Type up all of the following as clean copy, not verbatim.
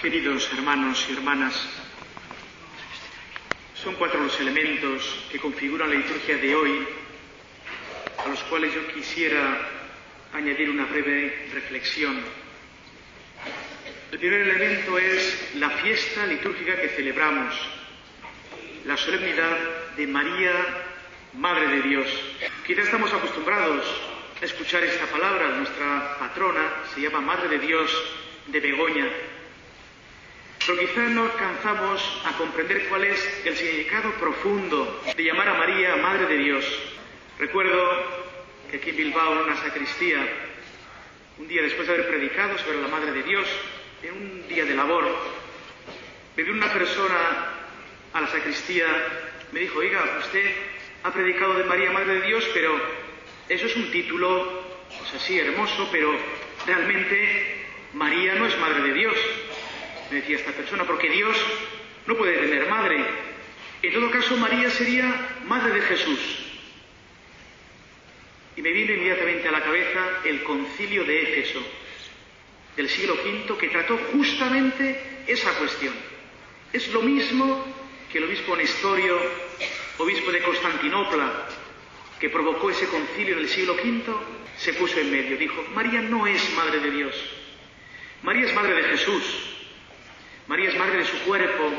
Queridos hermanos y hermanas, son 4 los elementos que configuran la liturgia de hoy, a los cuales yo quisiera añadir una breve reflexión. El primer elemento es la fiesta litúrgica que celebramos, la solemnidad de María, Madre de Dios. Quizá estamos acostumbrados a escuchar esta palabra. Nuestra patrona se llama Madre de Dios de Begoña, pero quizá no alcanzamos a comprender cuál es el significado profundo de llamar a María Madre de Dios. Recuerdo que aquí en Bilbao, en una sacristía, un día después de haber predicado sobre la Madre de Dios, en un día de labor, me vino una persona a la sacristía, me dijo: oiga, usted ha predicado de María Madre de Dios, pero eso es un título, pues así, hermoso, pero realmente María no es Madre de Dios. Me decía esta persona, porque Dios no puede tener madre. En todo caso, María sería Madre de Jesús. Y me vino inmediatamente a la cabeza el Concilio de Éfeso, del siglo V, que trató justamente esa cuestión. Es lo mismo que el obispo Nestorio, obispo de Constantinopla, que provocó ese concilio en el siglo V, se puso en medio. Dijo: María no es Madre de Dios. María es Madre de Jesús. María es madre de su cuerpo,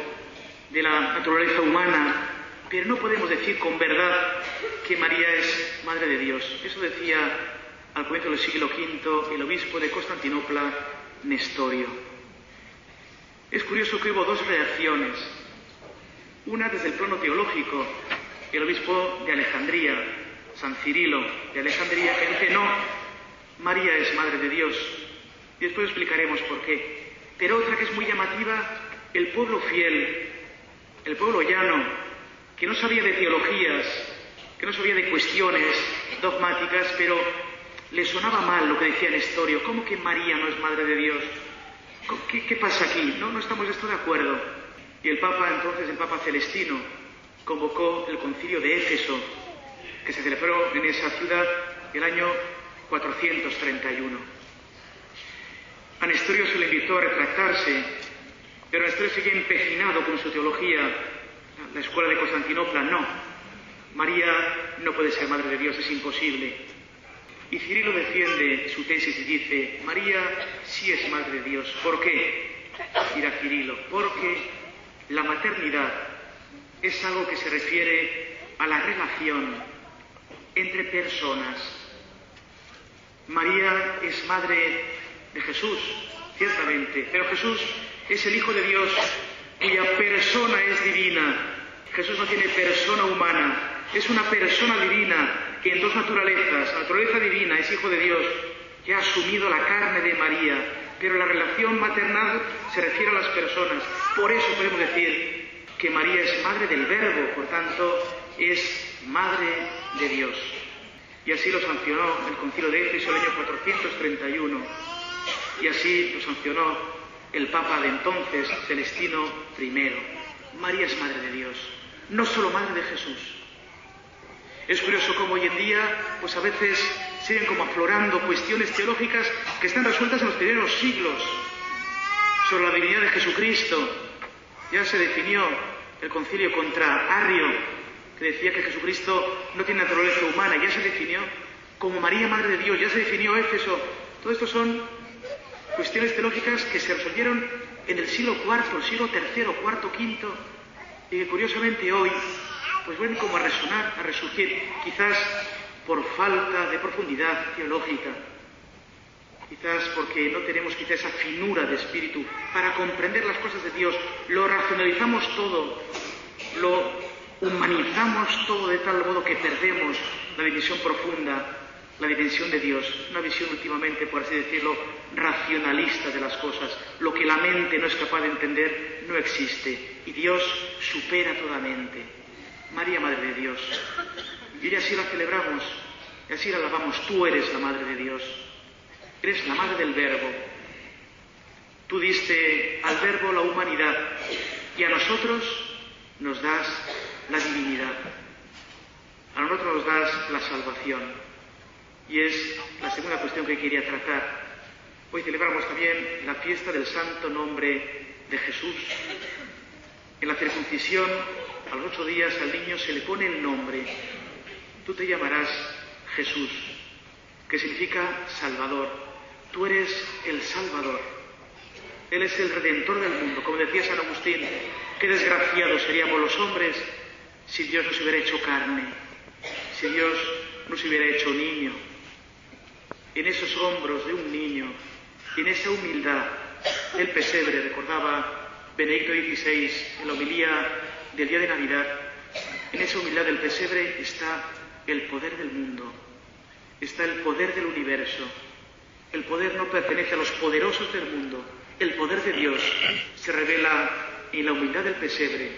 de la naturaleza humana, pero no podemos decir con verdad que María es Madre de Dios. Eso decía al comienzo del siglo V el obispo de Constantinopla, Nestorio. Es curioso que hubo 2 reacciones. Una desde el plano teológico, el obispo de Alejandría, San Cirilo de Alejandría, que dice: no, María es Madre de Dios. Y después explicaremos por qué. Pero otra que es muy llamativa, el pueblo fiel, el pueblo llano, que no sabía de teologías, que no sabía de cuestiones dogmáticas, pero le sonaba mal lo que decía Nestorio. ¿Cómo que María no es Madre de Dios? ¿Qué pasa aquí? No estamos de esto de acuerdo. Y el Papa, entonces, el Papa Celestino, convocó el concilio de Éfeso, que se celebró en esa ciudad el año 431. A Nestorio se le invitó a retractarse, pero Nestorio sigue empecinado con su teología. La escuela de Constantinopla: no, María no puede ser Madre de Dios, es imposible. Y Cirilo defiende su tesis y dice: María sí es Madre de Dios. ¿Por qué? Dirá Cirilo: porque la maternidad es algo que se refiere a la relación entre personas. María es Madre de Jesús, ciertamente, pero Jesús es el Hijo de Dios cuya persona es divina. Jesús no tiene persona humana, es una persona divina que en 2 naturalezas, la naturaleza divina es Hijo de Dios, que ha asumido la carne de María, pero la relación maternal se refiere a las personas. Por eso podemos decir que María es Madre del Verbo, por tanto es Madre de Dios. Y así lo sancionó el concilio de Éfeso el año 431. Y así lo sancionó el Papa de entonces, Celestino I. María es Madre de Dios, no solo Madre de Jesús. Es curioso cómo hoy en día, pues a veces siguen como aflorando cuestiones teológicas que están resueltas en los primeros siglos, sobre la divinidad de Jesucristo. Ya se definió el concilio contra Arrio, que decía que Jesucristo no tiene naturaleza humana, ya se definió como María Madre de Dios, ya se definió Éfeso. Todo esto son cuestiones teológicas que se resolvieron en el siglo IV, el siglo III, IV, V, y que curiosamente hoy pues vuelven como a resonar, a resurgir, quizás por falta de profundidad teológica, quizás porque no tenemos quizás esa finura de espíritu para comprender las cosas de Dios. Lo racionalizamos todo, lo humanizamos todo de tal modo que perdemos la dimensión profunda, la dimensión de Dios, una visión últimamente, por así decirlo, racionalista de las cosas. Lo que la mente no es capaz de entender no existe, y Dios supera toda mente. María, Madre de Dios. Y así la celebramos, y así la alabamos. Tú eres la Madre de Dios, eres la Madre del Verbo. Tú diste al Verbo la humanidad, y a nosotros nos das la divinidad. A nosotros nos das la salvación. Y es la segunda cuestión que quería tratar. Hoy celebramos también la fiesta del santo nombre de Jesús. En la circuncisión, a los 8 días al niño se le pone el nombre. Tú te llamarás Jesús, que significa Salvador. Tú eres el Salvador. Él es el Redentor del mundo. Como decía San Agustín, qué desgraciados seríamos los hombres si Dios nos hubiera hecho carne, si Dios nos hubiera hecho niño. En esos hombros de un niño, en esa humildad del pesebre, recordaba Benedicto XVI en la homilía del día de Navidad, en esa humildad del pesebre está el poder del mundo, está el poder del universo. El poder no pertenece a los poderosos del mundo, el poder de Dios se revela en la humildad del pesebre,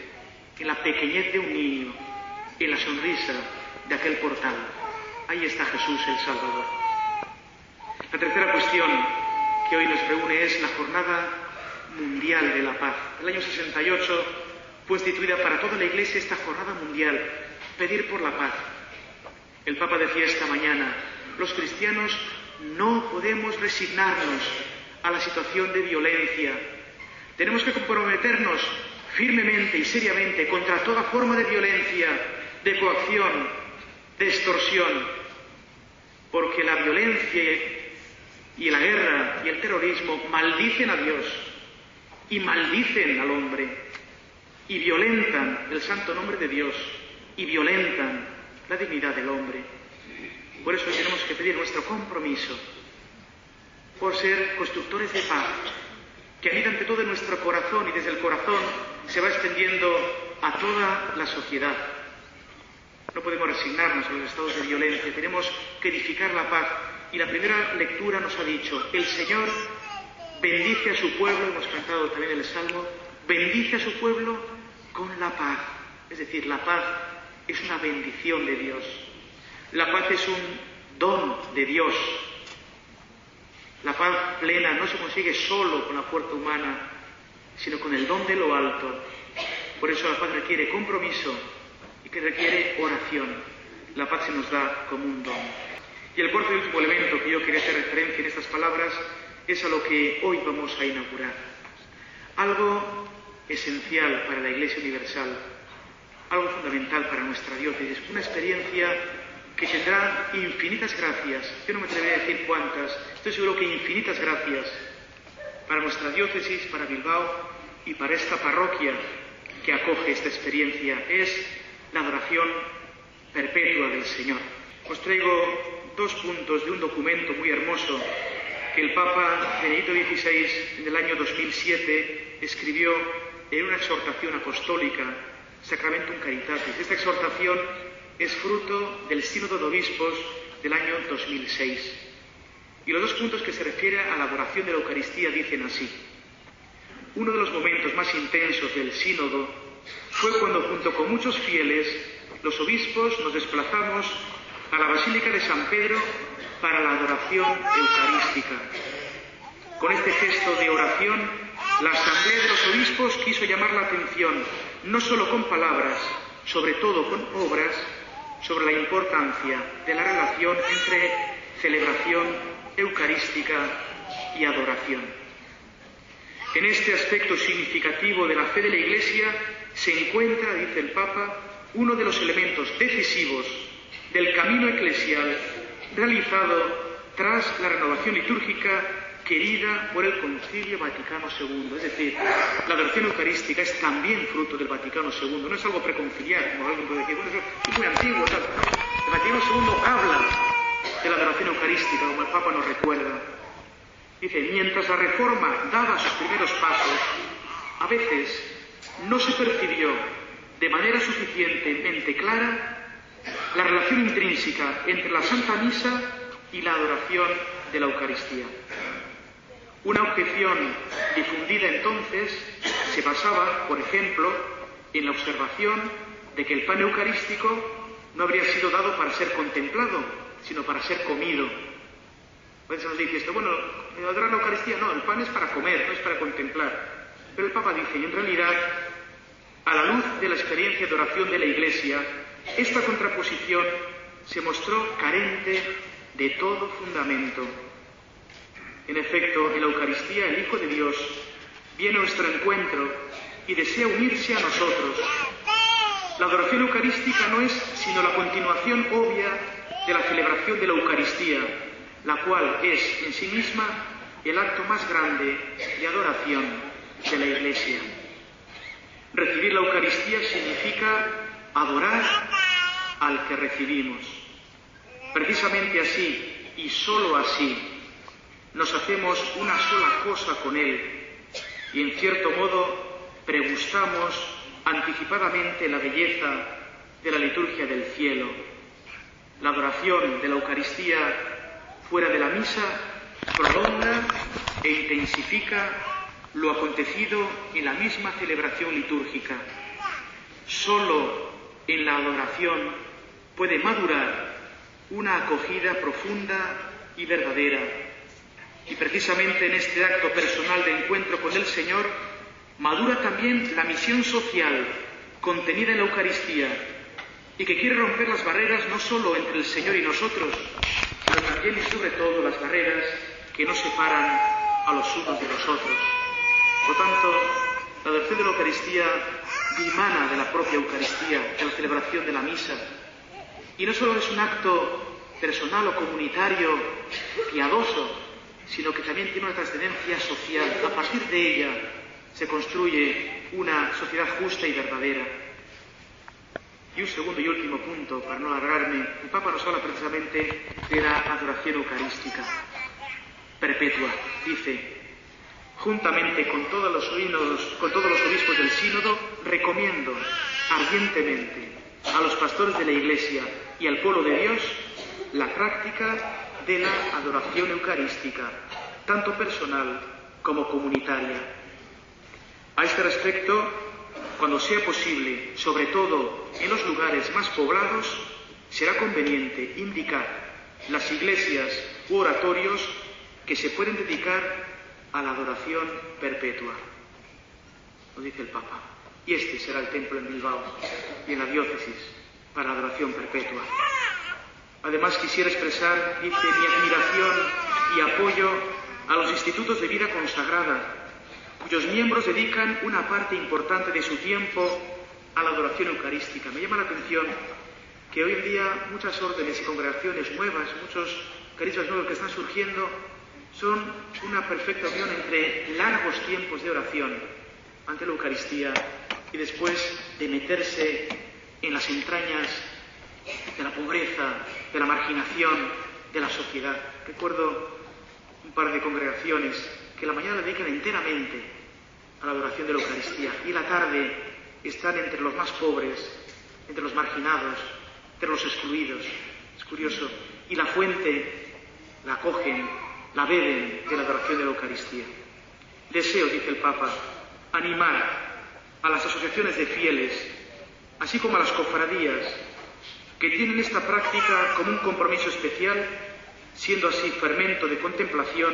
en la pequeñez de un niño, en la sonrisa de aquel portal. Ahí está Jesús el Salvador. La tercera cuestión que hoy nos reúne es la Jornada Mundial de la Paz. El año 68 fue instituida para toda la Iglesia esta Jornada Mundial, pedir por la paz. El Papa decía esta mañana, los cristianos no podemos resignarnos a la situación de violencia. Tenemos que comprometernos firmemente y seriamente contra toda forma de violencia, de coacción, de extorsión, porque la violencia y la guerra y el terrorismo maldicen a Dios y maldicen al hombre y violentan el santo nombre de Dios y violentan la dignidad del hombre. Por eso tenemos que pedir nuestro compromiso por ser constructores de paz, que anida ante todo en nuestro corazón y desde el corazón se va extendiendo a toda la sociedad. No podemos resignarnos a los estados de violencia, tenemos que edificar la paz. Y la primera lectura nos ha dicho, el Señor bendice a su pueblo, hemos cantado también el Salmo, bendice a su pueblo con la paz. Es decir, la paz es una bendición de Dios. La paz es un don de Dios. La paz plena no se consigue solo con la fuerza humana, sino con el don de lo alto. Por eso la paz requiere compromiso y que requiere oración. La paz se nos da como un don. Y el cuarto y último elemento que yo quería hacer referencia en estas palabras es a lo que hoy vamos a inaugurar. Algo esencial para la Iglesia Universal, algo fundamental para nuestra diócesis, una experiencia que tendrá infinitas gracias. Yo no me atreveré a decir cuántas, estoy seguro que infinitas gracias para nuestra diócesis, para Bilbao y para esta parroquia que acoge esta experiencia. Es la adoración perpetua del Señor. Os traigo 2 puntos de un documento muy hermoso que el Papa Benedicto XVI en el año 2007 escribió en una exhortación apostólica, Sacramentum Caritatis. Esta exhortación es fruto del Sínodo de Obispos del año 2006. Y los 2 puntos que se refieren a la adoración de la Eucaristía dicen así. Uno de los momentos más intensos del Sínodo fue cuando, junto con muchos fieles, los obispos nos desplazamos a la Basílica de San Pedro para la adoración eucarística. Con este gesto de oración, la Asamblea de los Obispos quiso llamar la atención, no solo con palabras, sobre todo con obras, sobre la importancia de la relación entre celebración eucarística y adoración. En este aspecto significativo de la fe de la Iglesia se encuentra, dice el Papa, uno de los elementos decisivos del camino eclesial realizado tras la renovación litúrgica querida por el Concilio Vaticano II. Es decir, la adoración eucarística es también fruto del Vaticano II, no es algo preconciliar, como alguien puede decir, bueno, es muy antiguo, tal. El Vaticano II habla de la adoración eucarística, como el Papa nos recuerda. Dice, mientras la Reforma daba sus primeros pasos, a veces no se percibió de manera suficientemente clara la relación intrínseca entre la Santa Misa y la adoración de la Eucaristía. Una objeción difundida entonces se basaba, por ejemplo, en la observación de que el pan eucarístico no habría sido dado para ser contemplado, sino para ser comido. A veces nos dice esto, bueno, adorar la Eucaristía, no, el pan es para comer, no es para contemplar. Pero el Papa dice, y en realidad, a la luz de la experiencia de oración de la Iglesia, esta contraposición se mostró carente de todo fundamento. En efecto, en la Eucaristía el Hijo de Dios viene a nuestro encuentro y desea unirse a nosotros. La adoración eucarística no es sino la continuación obvia de la celebración de la Eucaristía, la cual es en sí misma el acto más grande de adoración de la Iglesia. Recibir la Eucaristía significa adorar al que recibimos. Precisamente así, y sólo así, nos hacemos una sola cosa con Él y, en cierto modo, pregustamos anticipadamente la belleza de la liturgia del cielo. La adoración de la Eucaristía fuera de la misa prolonga e intensifica lo acontecido en la misma celebración litúrgica. Solo en la adoración puede madurar una acogida profunda y verdadera. Y precisamente en este acto personal de encuentro con el Señor madura también la misión social contenida en la Eucaristía y que quiere romper las barreras no solo entre el Señor y nosotros, sino también y sobre todo las barreras que nos separan a los unos de los otros. Por tanto, la adoración de la Eucaristía dimana de la propia Eucaristía, de la celebración de la misa, y no solo es un acto personal o comunitario piadoso, sino que también tiene una trascendencia social. A partir de ella se construye una sociedad justa y verdadera. Y un segundo y último punto, para no alargarme, el Papa nos habla precisamente de la adoración eucarística perpetua. Dice: juntamente con todos los obispos del sínodo, recomiendo ardientemente a los pastores de la Iglesia y al pueblo de Dios la práctica de la adoración eucarística, tanto personal como comunitaria. A este respecto, cuando sea posible, sobre todo en los lugares más poblados, será conveniente indicar las iglesias u oratorios que se pueden dedicar a la adoración perpetua. Lo dice el Papa. Y este será el templo en Bilbao y en la diócesis para la adoración perpetua. Además, quisiera expresar, dice, mi admiración y apoyo a los institutos de vida consagrada, cuyos miembros dedican una parte importante de su tiempo a la adoración eucarística. Me llama la atención que hoy en día muchas órdenes y congregaciones nuevas, muchos carismas nuevos que están surgiendo, son una perfecta unión entre largos tiempos de oración ante la Eucaristía y después de meterse en las entrañas de la pobreza, de la marginación, de la sociedad. Recuerdo un par de congregaciones que la mañana dedican enteramente a la adoración de la Eucaristía y la tarde están entre los más pobres, entre los marginados, entre los excluidos. Es curioso. Y la fuente la cogen, la beben de la adoración de la Eucaristía. Deseo, dice el Papa, animar a las asociaciones de fieles, así como a las cofradías, que tienen esta práctica como un compromiso especial, siendo así fermento de contemplación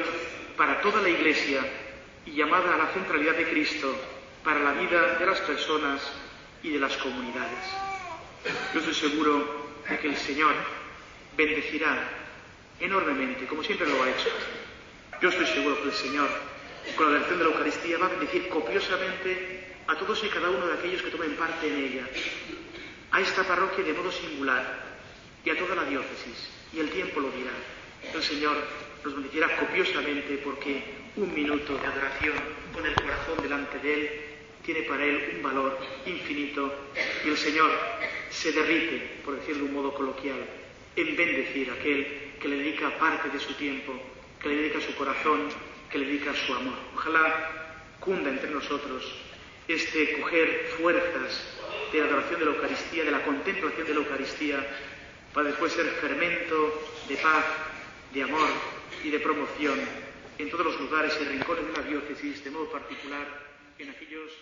para toda la Iglesia y llamada a la centralidad de Cristo para la vida de las personas y de las comunidades. Yo estoy seguro de que el Señor bendecirá enormemente, como siempre lo ha hecho. Yo estoy seguro que el Señor, con la adoración de la Eucaristía, va a bendecir copiosamente a todos y cada uno de aquellos que tomen parte en ella, a esta parroquia de modo singular y a toda la diócesis, y el tiempo lo dirá. El Señor nos bendecirá copiosamente porque un minuto de adoración con el corazón delante de Él tiene para Él un valor infinito y el Señor se derrite, por decirlo de un modo coloquial, en bendecir a aquel que le dedica parte de su tiempo, que le dedica su corazón, que le dedica su amor. Ojalá cunda entre nosotros este coger fuerzas de la adoración de la Eucaristía, de la contemplación de la Eucaristía, para después ser fermento de paz, de amor y de promoción en todos los lugares y rincones de la diócesis, de modo particular en aquellos